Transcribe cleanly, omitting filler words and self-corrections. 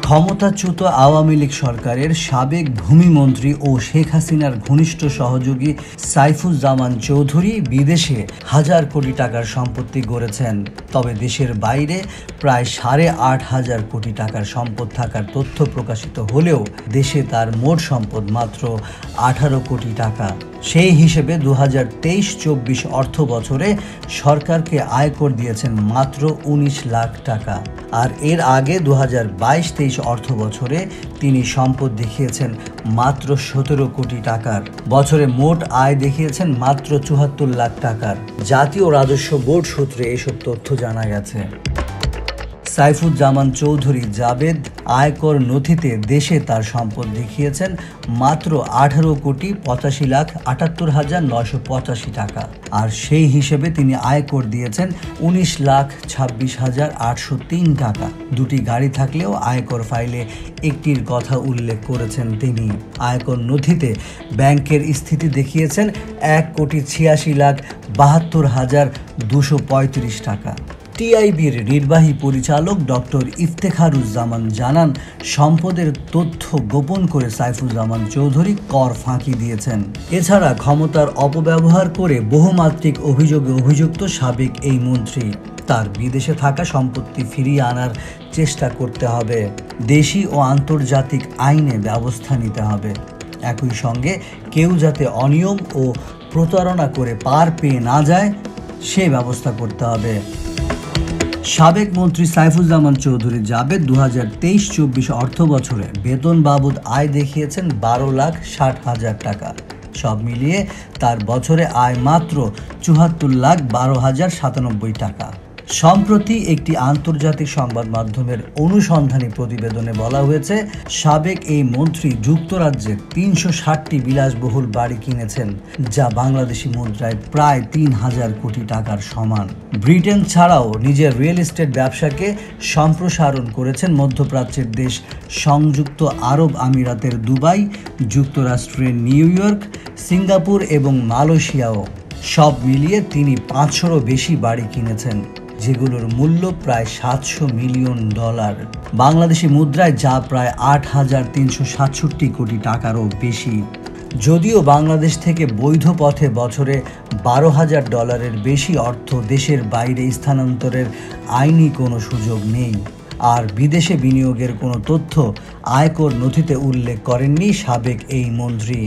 ক্ষমতাচ্যুত আওয়ামী লীগ সরকারের সাবেক ভূমিমন্ত্রী ও শেখ হাসিনার ঘনিষ্ঠ সহযোগী সাইফুজ্জামান চৌধুরী বিদেশে হাজার কোটি টাকার সম্পত্তি গড়েছেন। তবে দেশের বাইরে প্রায় ৮.৫ কোটি টাকার সম্পদ থাকার তথ্য প্রকাশিত হলেও দেশে তার মোট সম্পদ মাত্র ১৮ কোটি টাকা। সেই হিসেবে ২০২৩-২৪ অর্থ বছরে সরকারকে আয়কর দিয়েছেন মাত্র ১৯ লাখ টাকা। আর এর আগে ২০২২-২৩ অর্থ বছরে তিনি সম্পদ দেখিয়েছেন মাত্র ১৭ কোটি টাকার। বছরে মোট আয় দেখিয়েছেন মাত্র ৭৪ লাখ টাকার। জাতীয় রাজস্ব বোর্ড সূত্রে এসব তথ্য জানা গেছে। সাইফুজ্জামান চৌধুরী জাবেদ আয়কর নথিতে দেশে তার সম্পদ দেখিয়েছেন মাত্র ১৮,৮৫,৭৮,৯৮৫ টাকা। আর সেই হিসেবে তিনি আয়কর দিয়েছেন ১৯,২৬,৮০৩ টাকা। দুটি গাড়ি থাকলেও আয়কর ফাইলে একটির কথা উল্লেখ করেছেন তিনি। আয়কর নথিতে ব্যাংকের স্থিতি দেখিয়েছেন ১,৮৬,৭২,২৩৫ টাকা। টিআইবির নির্বাহী পরিচালক ডক্টর ইফতেখারুজ্জামান জানান, সম্পদের তথ্য গোপন করে সাইফুজ্জামান চৌধুরী কর ফাঁকি দিয়েছেন। এছাড়া ক্ষমতার অপব্যবহার করে বহুমাত্রিক অভিযোগে অভিযুক্ত সাবেক এই মন্ত্রী। তার বিদেশে থাকা সম্পত্তি ফিরিয়ে আনার চেষ্টা করতে হবে। দেশি ও আন্তর্জাতিক আইনে ব্যবস্থা নিতে হবে। একই সঙ্গে কেউ যাতে অনিয়ম ও প্রতারণা করে পার পেয়ে না যায় সে ব্যবস্থা করতে হবে। সাবেক মন্ত্রী সাইফুজ্জামান চৌধুরী জাবেদ ২০২৩-২৪ অর্থ বছরে বেতন বাবদ আয় দেখিয়েছেন ১২,৬০,০০০ টাকা। সব মিলিয়ে তার বছরে আয় মাত্র ৭৪,১২,০৯৭ টাকা। সম্প্রতি একটি আন্তর্জাতিক সংবাদ মাধ্যমের অনুসন্ধানী প্রতিবেদনে বলা হয়েছে, সাবেক এই মন্ত্রী যুক্তরাজ্যে ৩৬০টি বিলাসবহুল বাড়ি কিনেছেন, যা বাংলাদেশি মুদ্রায় প্রায় ৩,০০০ কোটি টাকার সমান। ব্রিটেন ছাড়াও নিজের রিয়েল এস্টেট ব্যবসাকে সম্প্রসারণ করেছেন মধ্যপ্রাচ্যের দেশ সংযুক্ত আরব আমিরাতের দুবাই, যুক্তরাষ্ট্রের নিউ ইয়র্ক, সিঙ্গাপুর এবং মালয়েশিয়াও। সব মিলিয়ে তিনি ৫০০রও বেশি বাড়ি কিনেছেন, যেগুলোর মূল্য প্রায় $৭০০ মিলিয়ন, বাংলাদেশি মুদ্রায় যা প্রায় ৮,৩৬৭ কোটি টাকারও বেশি। যদিও বাংলাদেশ থেকে বৈধ পথে বছরে $১২,০০০ বেশি অর্থ দেশের বাইরে স্থানান্তরের আইনি কোনো সুযোগ নেই। আর বিদেশে বিনিয়োগের কোনো তথ্য আয়কর নথিতে উল্লেখ করেননি সাবেক এই মন্ত্রী।